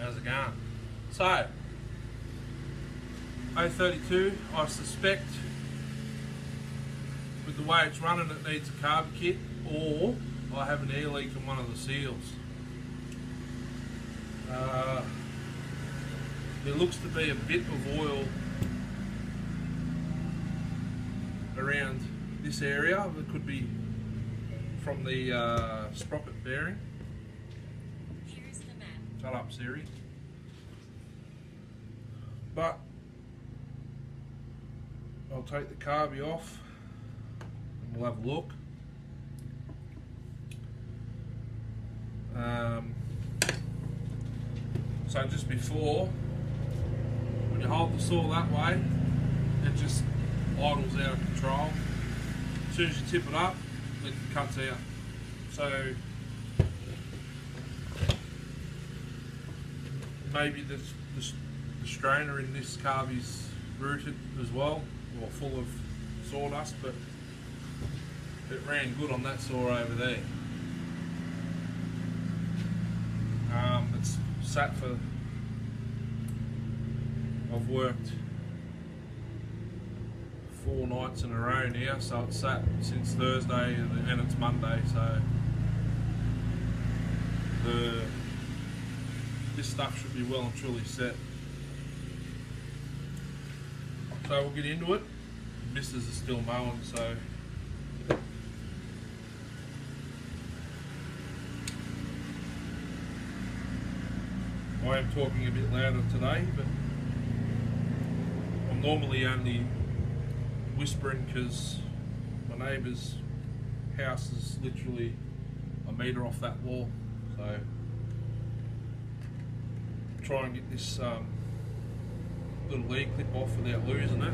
How's it going? So, A32, I suspect with the way it's running it needs a carb kit, or I have an air leak in one of the seals. There looks to be a bit of oil around this area. It could be from the sprocket bearing. Here's the map. Shut up, Siri. But I'll take the carby off and we'll have a look. So just before, when you hold the saw that way, it just idles out of control. As soon as you tip it up, it cuts out. So maybe the strainer in this carby's rooted as well, or full of sawdust, but it ran good on that saw over there. It's sat for, I've worked 4 nights in a row now, so it's sat since Thursday and it's Monday, so this stuff should be well and truly set. So we'll get into it. Misters are still mowing, so I am talking a bit louder today, but I'm normally only whispering because my neighbour's house is literally a metre off that wall, so try and get this little lead clip off without losing it.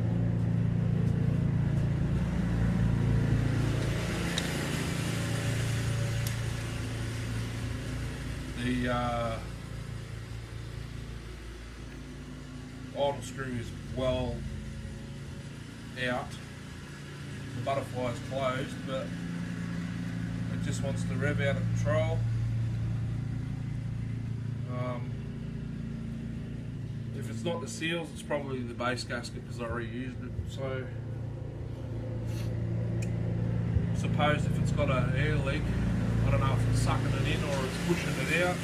The idle screw is well out. The butterfly is closed, but it just wants to rev out of control. If it's not the seals, it's probably the base gasket because I reused it. So, I suppose if it's got an air leak, I don't know if it's sucking it in or it's pushing it out.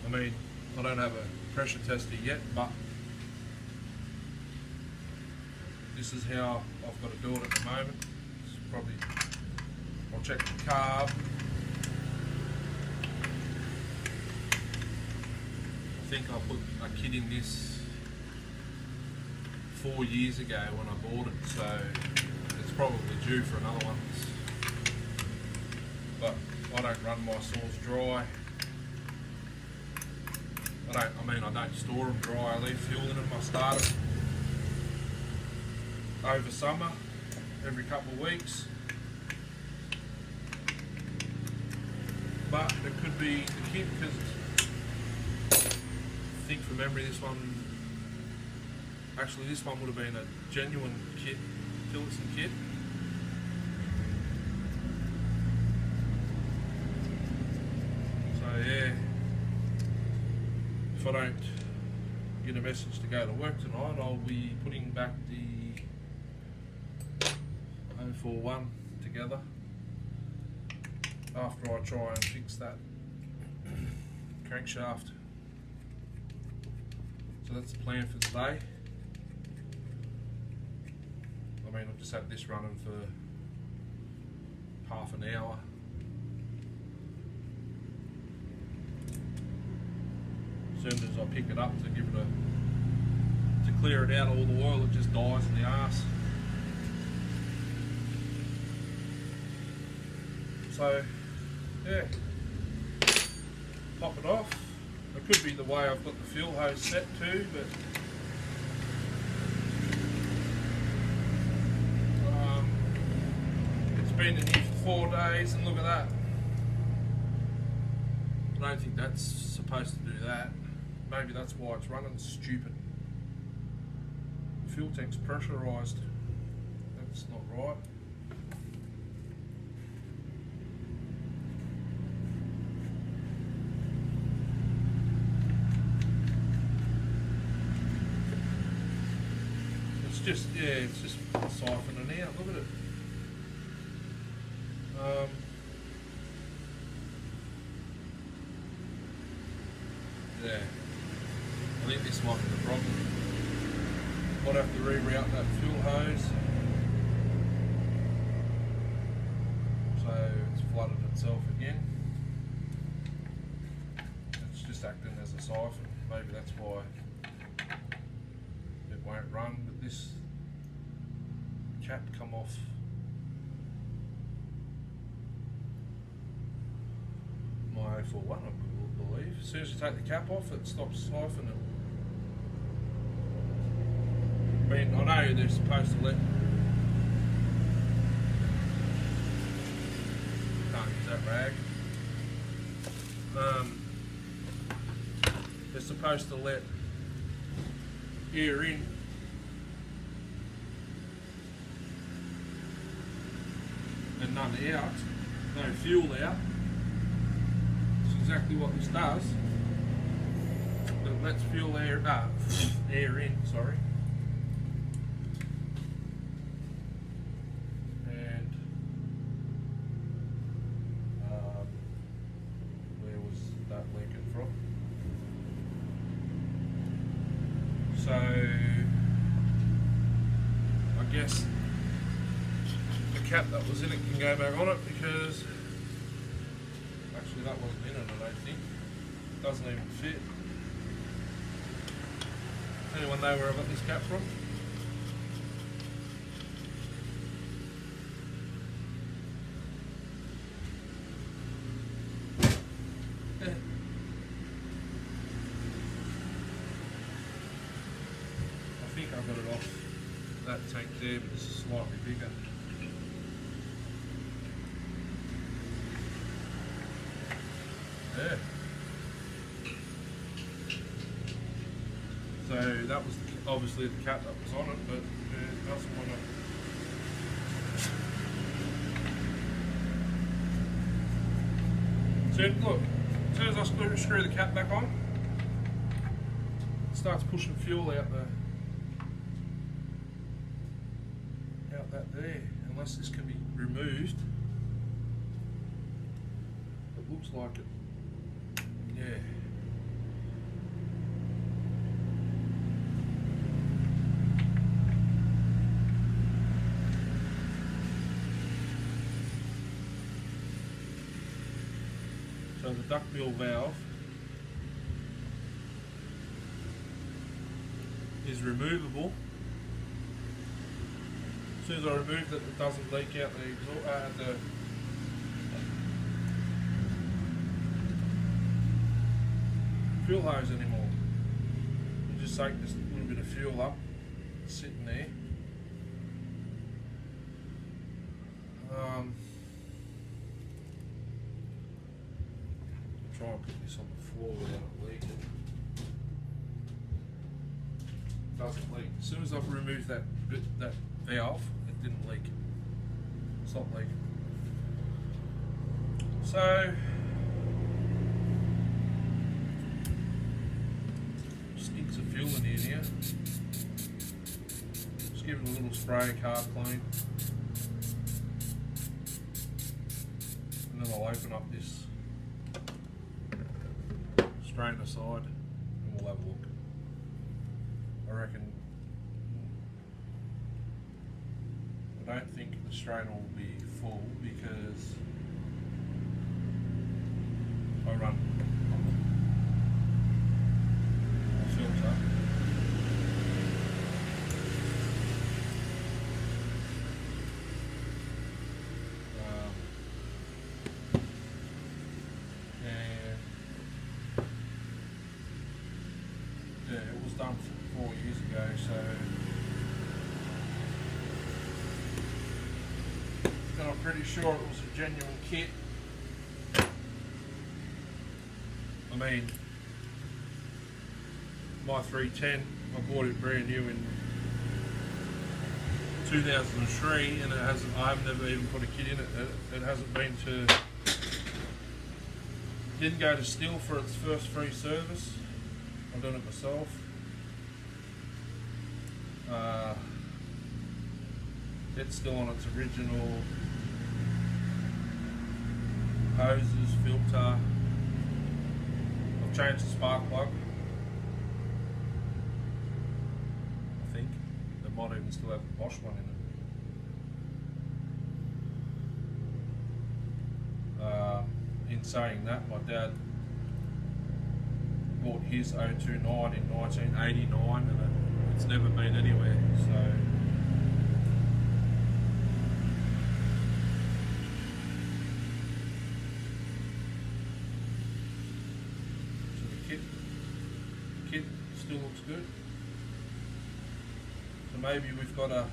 I mean, I don't have a pressure tester yet, but this is how I've got to do it at the moment. It's probably, I'll check the carb. I think I put a kit in this 4 years ago when I bought it, so it's probably due for another one. But I don't run my saws dry. I don't store them dry. I leave fuel in them. I start them over summer, every couple of weeks. But it could be the kit because I think from memory this one would have been a genuine kit, Tillotson kit. So yeah, if I don't get a message to go to work tonight, I'll be putting back the 041 together after I try and fix that crankshaft. So that's the plan for today. I mean, I've just had this running for half an hour. As soon as I pick it up to give it to clear it out all the oil, it just dies in the arse. So yeah, pop it off. It could be the way I've got the fuel hose set too, but it's been in use for 4 days, and look at that. I don't think that's supposed to do that. Maybe that's why it's running stupid. The fuel tank's pressurised. That's not right. it's just siphoning out. Look at it. Yeah, I think this might be the problem. Might have to reroute that fuel hose. So it's flooded itself again. It's just acting as a siphon. Maybe that's why it won't run. But this cap come off. My 041, I believe. As soon as you take the cap off, it stops siphoning. I mean, I know they're supposed to let. Can't use that rag. They're supposed to let air in. And none out. No fuel out. Exactly what this does. It lets fuel air in, sorry. And where was that leaking from? So I guess the cap that was in it can go back on it, because actually that wasn't in it, I don't think. It doesn't even fit. Anyone know where I got this cap from? I think I got it off that tank there, but this is slightly bigger. Yeah. So that was obviously the cap that was on it, but it doesn't want to. So look, as soon as I screw the cap back on, it starts pushing fuel out that there. Unless this can be removed, it looks like it. Yeah. So the duckbill valve is removable. As soon as I remove it, it doesn't leak out the fuel hose anymore. You just take this little bit of fuel up, sitting there. Try and put this on the floor without it leaking. Doesn't leak. As soon as I've removed that valve, it didn't leak. Stopped leaking. So sticks of fuel in here. Just give it a little spray, carb clean, and then I'll open up this strainer side and we'll have a look. I reckon, I don't think the strainer will be full because I run a filter. Yeah, it was done 4 years ago, so and I'm pretty sure it was a genuine kit. I mean, my 310, I bought it brand new in 2003, and it hasn't. I've never even put a kit in it. It hasn't been to. Didn't go to Stihl for its first free service. I've done it myself. It's still on its original hoses, filter. I've changed the spark plug. I think it might even still have the Bosch one in it. In saying that, my dad bought his 029 in 1989 and it's never been anywhere. So the kit still looks good. So maybe we've got a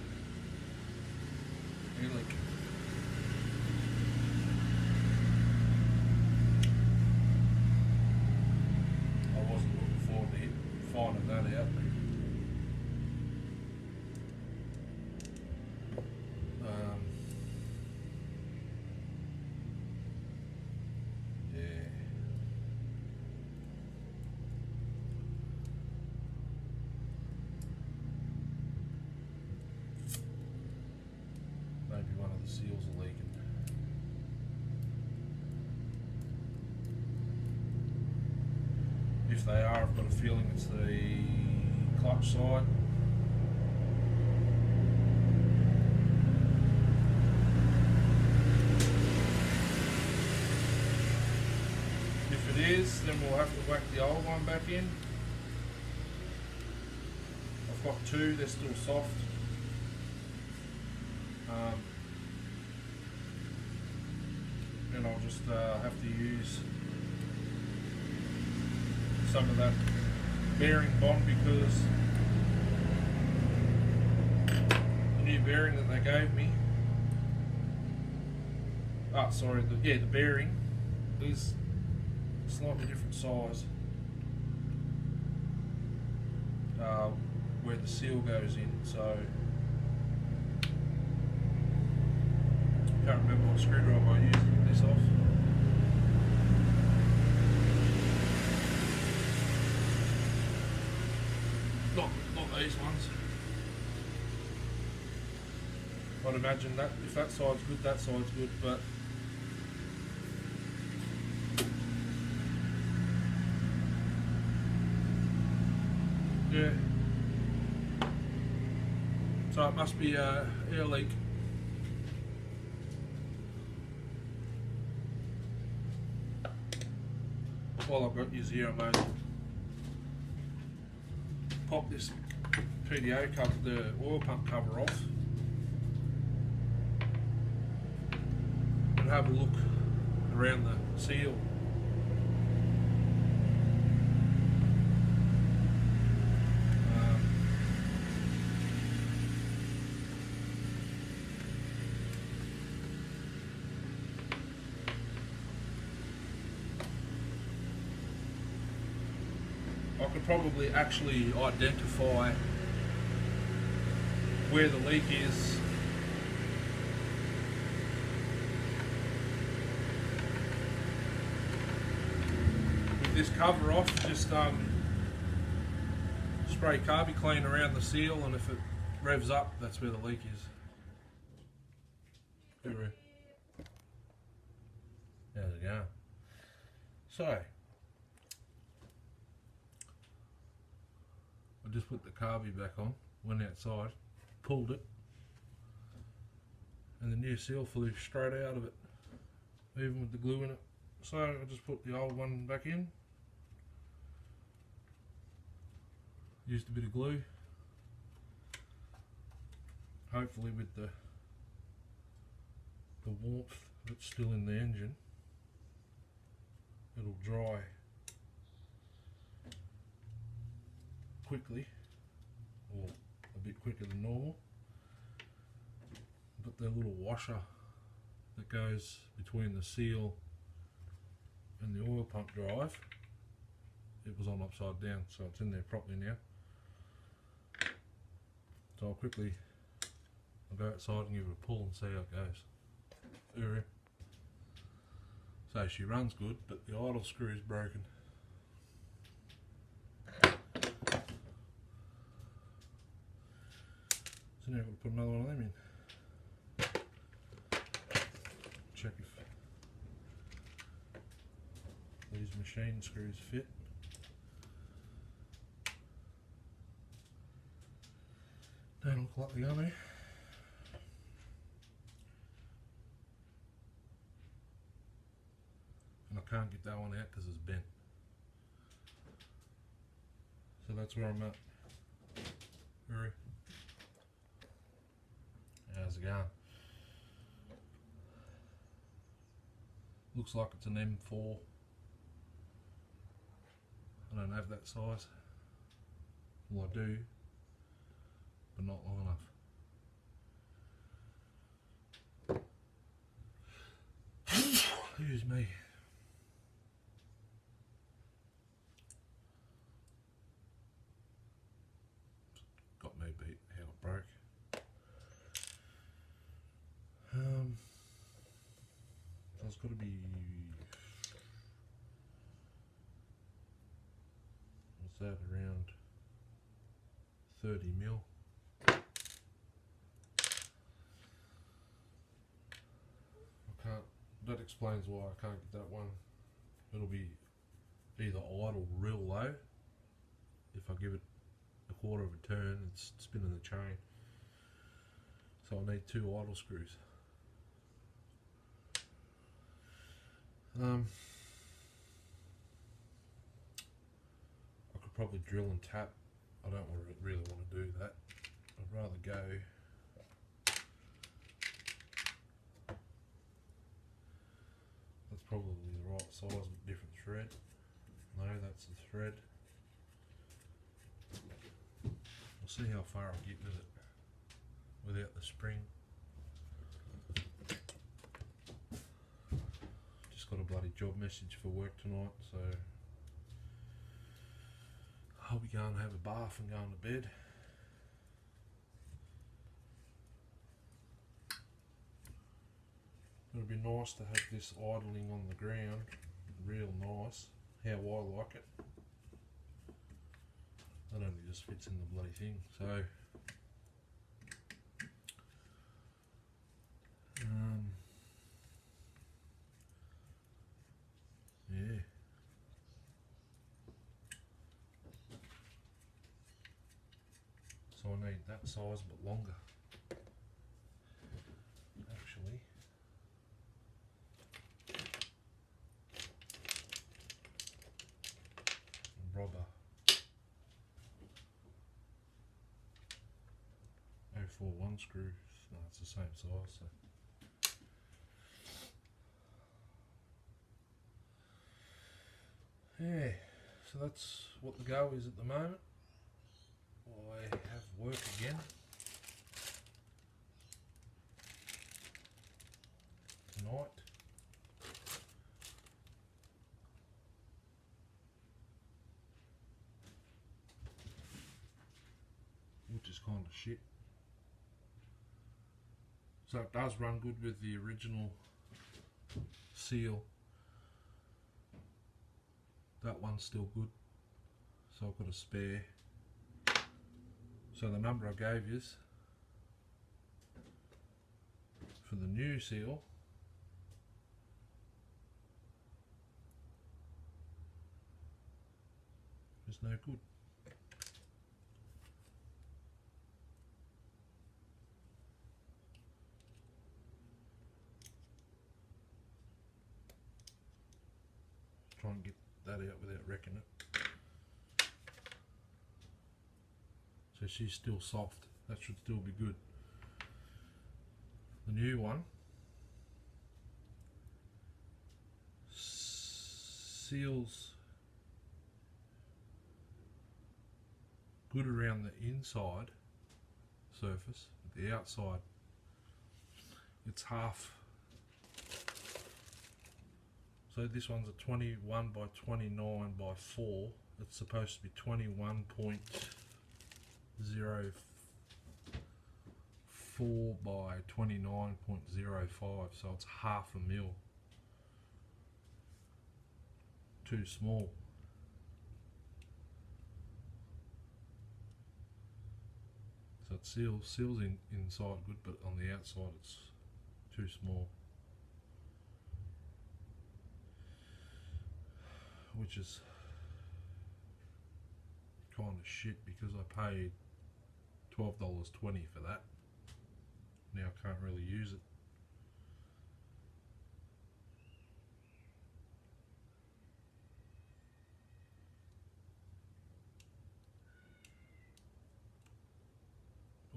air leak. I wasn't looking forward to finding that out. Yeah. Maybe one of the seals are leaking. If they are, I've got a feeling it's the clutch side. If it is, then we'll have to whack the old one back in. I've got two, they're still soft. And I'll just have to use some of that bearing bond because the new bearing that they gave me, the bearing is slightly different size where the seal goes in, so can't remember what screwdriver I used to get this off. Not these ones. I'd imagine that if that side's good, that side's good, but yeah. So it must be a air leak. While I've got you here, I might pop this PDO cover, the oil pump cover off, and have a look around the seal. I could probably actually identify where the leak is with this cover off. Just spray Carby Clean around the seal, and if it revs up, that's where the leak is. How's it going? So I just put the Carby back on, went outside, pulled it, and the new seal flew straight out of it, even with the glue in it. So I just put the old one back in, used a bit of glue, hopefully with the warmth that's still in the engine, it'll dry quickly, or a bit quicker than normal. But the little washer that goes between the seal and the oil pump drive, it was on upside down, so it's in there properly now. So I'll go outside and give it a pull and see how it goes. So she runs good, but the idle screw is broken. So now I've got to put another one of them in. check if these machine screws fit. Don't look like they're gonna. And I can't get that one out because it's bent. So that's where I'm at. Hurry. How's it going? Looks like it's an M4. I don't have that size. Well, I do, but not long enough. Excuse me. Got me beat how it broke. So it's got to be, what's that, around 30 mil. I can't, that explains why I can't get that one. It'll be either idle real low. If I give it a quarter of a turn, it's spinning the chain. So I need 2 idle screws. I could probably drill and tap. I don't really want to do that. I'd rather go that's probably the right size with different thread. No, that's the thread. We'll see how far I get with it without the spring. Just got a bloody job message for work tonight, so I'll be going to have a bath and going to bed. It would be nice to have this idling on the ground, real nice, how I like it. That only just fits in the bloody thing, so yeah. So I need that size but longer. Actually, rubber 041 screw. No, it's the same size. So. Yeah, so that's what the go is at the moment. I have work again tonight. Which is kind of shit. So it does run good with the original seal. That one's still good. So I've got a spare. So the number I gave you for the new seal is no good. Try and get that out without wrecking it. So she's still soft. That should still be good. The new one seals good around the inside surface. The outside, it's half. So this one's a 21 by 29 by 4. It's supposed to be 21.04 by 29.05. So it's half a mil. Too small. So it seals inside good, but on the outside it's too small. which is kind of shit because I paid $12.20 for that. Now I can't really use it.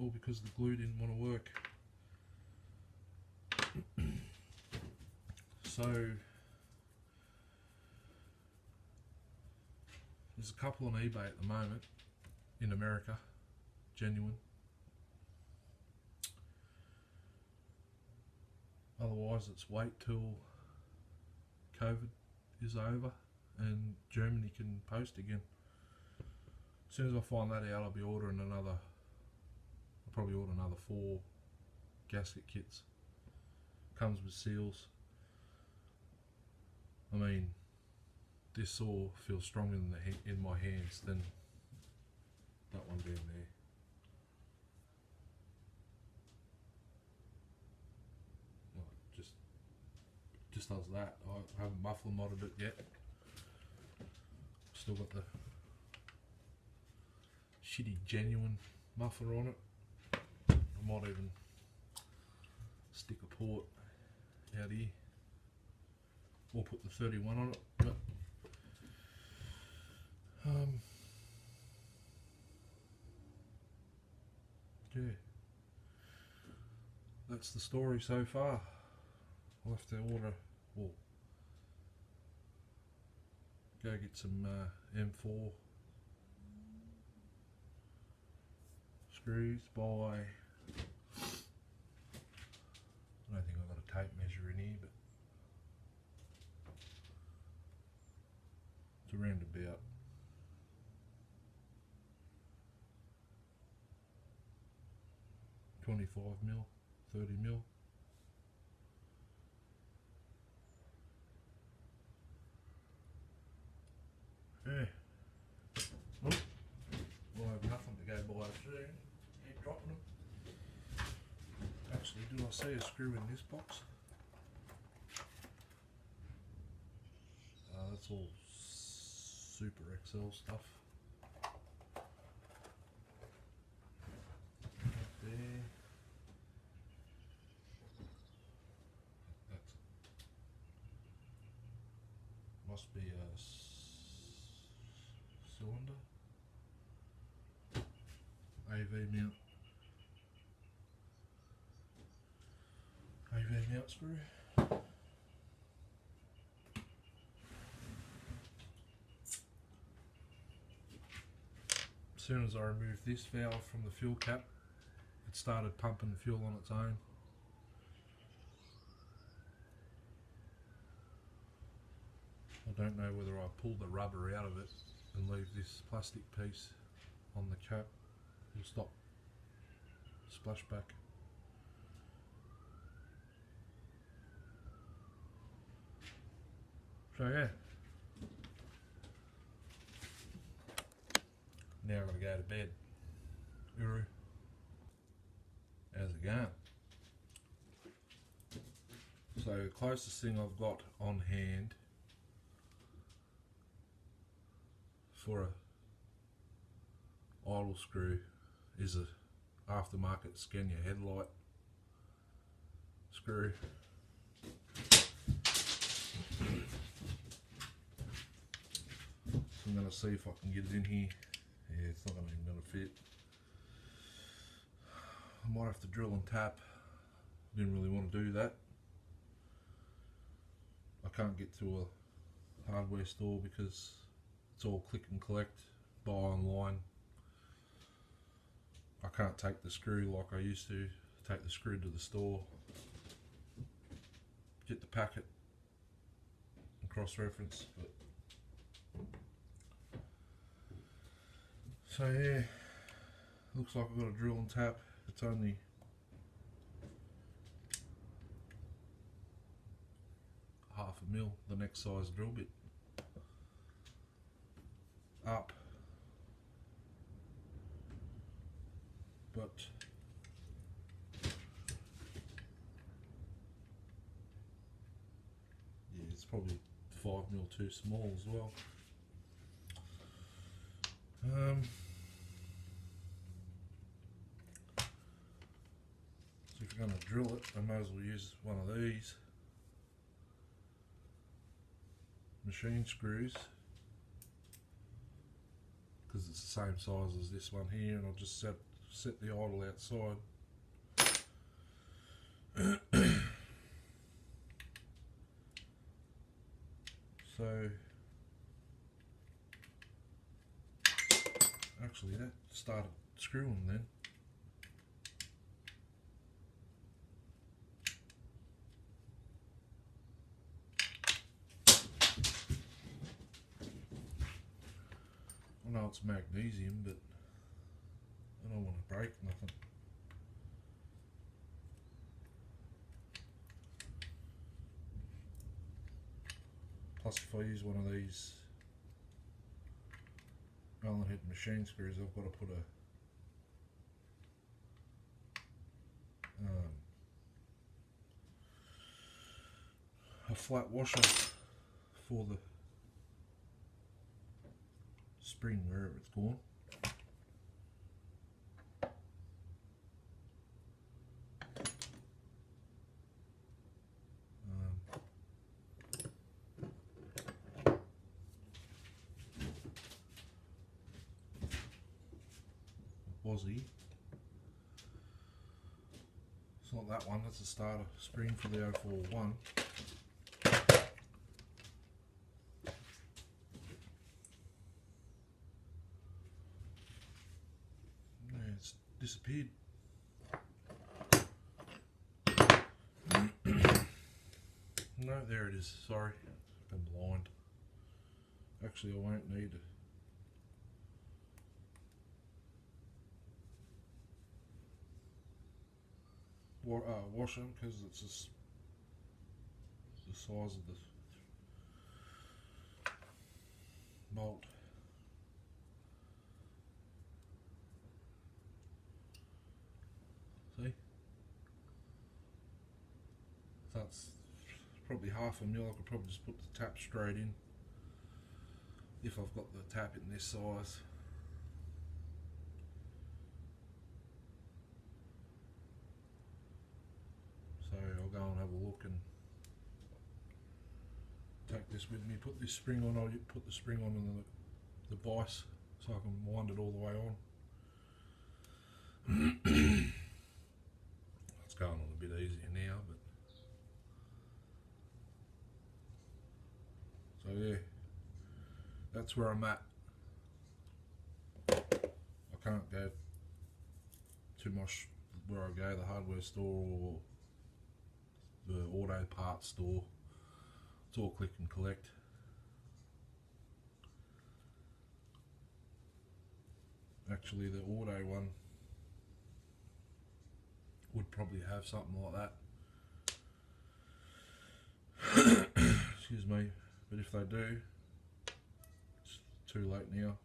All because the glue didn't want to work. So there's a couple on eBay at the moment in America, genuine. Otherwise it's wait till COVID is over and Germany can post again. As soon as I find that out, I'll be ordering another. I'll probably order another 4 gasket kits. Comes with seals. I mean, this saw feels stronger in my hands than that one down there. Well, just does that. I haven't muffler modded it yet. Still got the shitty genuine muffler on it. I might even stick a port out here or put the 31 on it, but yeah, that's the story so far. I'll have to order, well, go get some M4 screws by, I don't think I've got a tape measure in here, but it's around about 25mm, 30mm. Yeah. Oh, we'll have nothing to go by soon. Keep dropping them. Actually, do I see a screw in this box? That's all Super XL stuff. There. That must be a cylinder. AV mount. AV mount screw. As soon as I removed this valve from the fuel cap, it started pumping fuel on its own. I don't know whether I pull the rubber out of it and leave this plastic piece on the cap. It'll stop splashback. So yeah. Now I've got to go to bed. Uru. How's it going? So the closest thing I've got on hand for a idle screw is a aftermarket Scania headlight screw. I'm going to see if I can get it in here. Yeah, it's not even going to fit. I might have to drill and tap. Didn't really want to do that. I can't get to a hardware store because it's all click and collect, buy online. I can't take the screw like I used to. Take the screw to the store, get the packet and cross-reference. But so yeah, looks like I've got to drill and tap. It's only half a mil, the next size drill bit up, but yeah, it's probably 5mm too small as well. So if you're going to drill it, I might as well use one of these machine screws, because it's the same size as this one here, and I'll just set the idle outside. So actually that started screwing then. I know it's magnesium, but I don't want to break nothing. Plus, if I use one of these Allen head machine screws, I've got to put a flat washer for the spring wherever it's gone. Aussie. It's not that one, that's the starter spring for the 041. Yeah, it's disappeared. No, there it is, sorry, I'm blind. Actually, I won't need it. Washer, because it's just the size of the bolt. See? That's probably half a mil. I could probably just put the tap straight in if I've got the tap in this size. So I'll go and have a look and take this with me, put this spring on. I'll put the spring on and the vise so I can wind it all the way on. It's going on a bit easier now, but so yeah, that's where I'm at. I can't go too much where I go, the hardware store or the auto parts store. It's all click and collect. Actually, the auto one would probably have something like that. Excuse me, but if they do, it's too late now.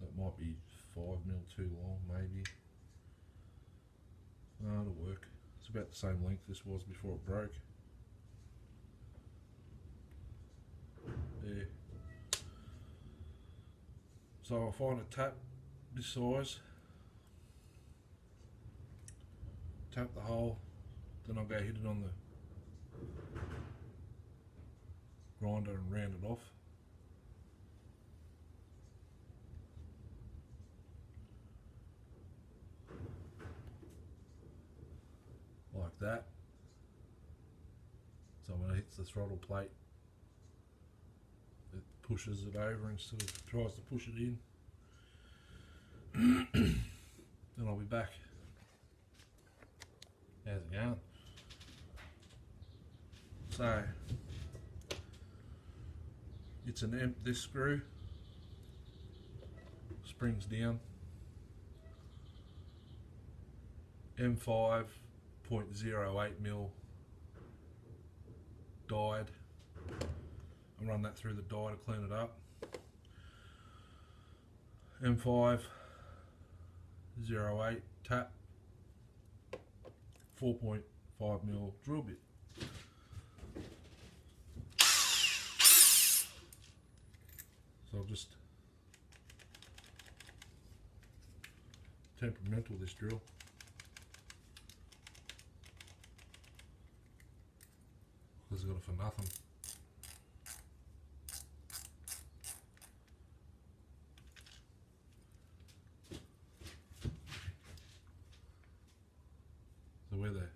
That might be 5 mil too long, maybe. No, it'll work. It's about the same length this was before it broke. There. So I'll find a tap this size, tap the hole, then I'll go hit it on the grinder and round it off. Like that. So when it hits the throttle plate, it pushes it over instead of tries to push it in. Then I'll be back. How's it going? So it's this screw springs down, M5 0.08 mil dyed. I'll run that through the dye to clean it up. M5 08 tap, 4.5 mil drill bit. So I'll just temperamental this drill. Because I got it for nothing. So where they're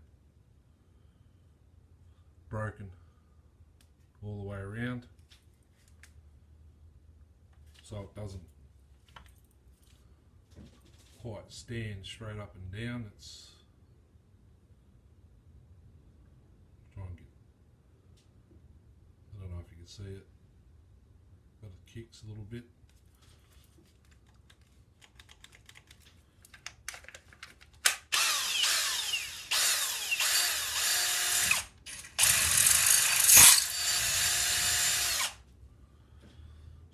broken all the way around, so it doesn't quite stand straight up and down. It's try and get, I don't know if you can see it, but it kicks a little bit.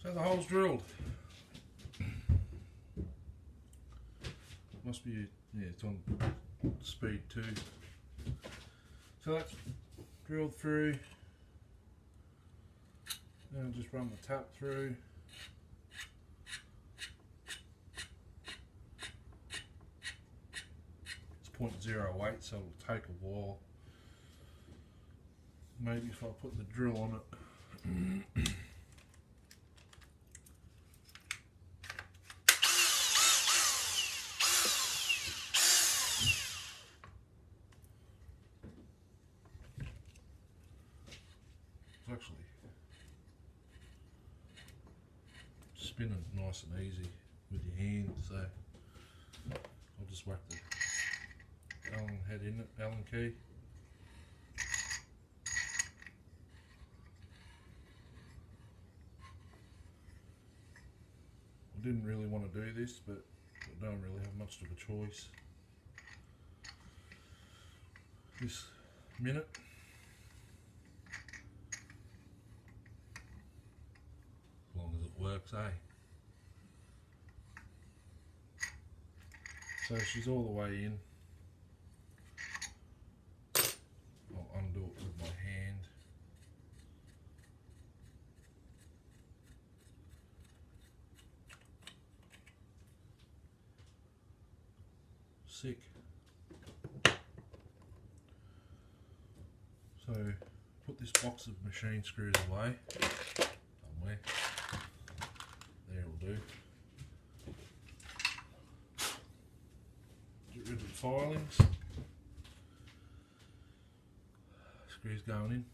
So the hole's drilled. Must be, yeah, it's on speed 2. So that's drilled through. Then I'll just run the tap through. It's 0.08, so it'll take a while. Maybe if I put the drill on it. Actually spinning nice and easy with your hand, so I'll just whack the Allen head in it, Allen key. I didn't really want to do this, but I don't really have much of a choice. This minute. As long as it works, eh? So she's all the way in. I'll undo it with my hand. Sick. So put this box of machine screws away somewhere. There will do. Get rid of the filings. Screws going in.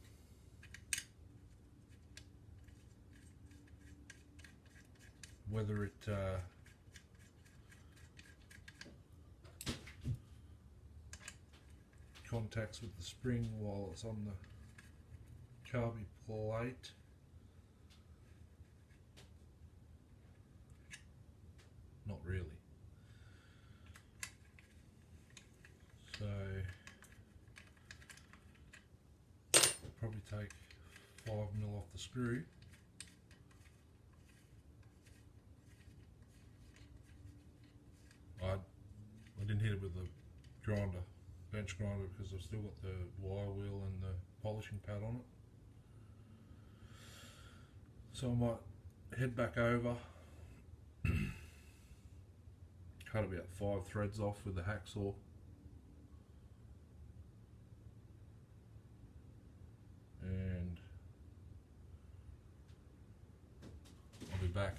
Whether it contacts with the spring while it's on the carby plate. Not really. So probably take 5mm off the screw. I didn't hit it with the grinder, bench grinder, because I've still got the wire wheel and the polishing pad on it. So I might head back over, cut about 5 threads off with the hacksaw. And I'll be back.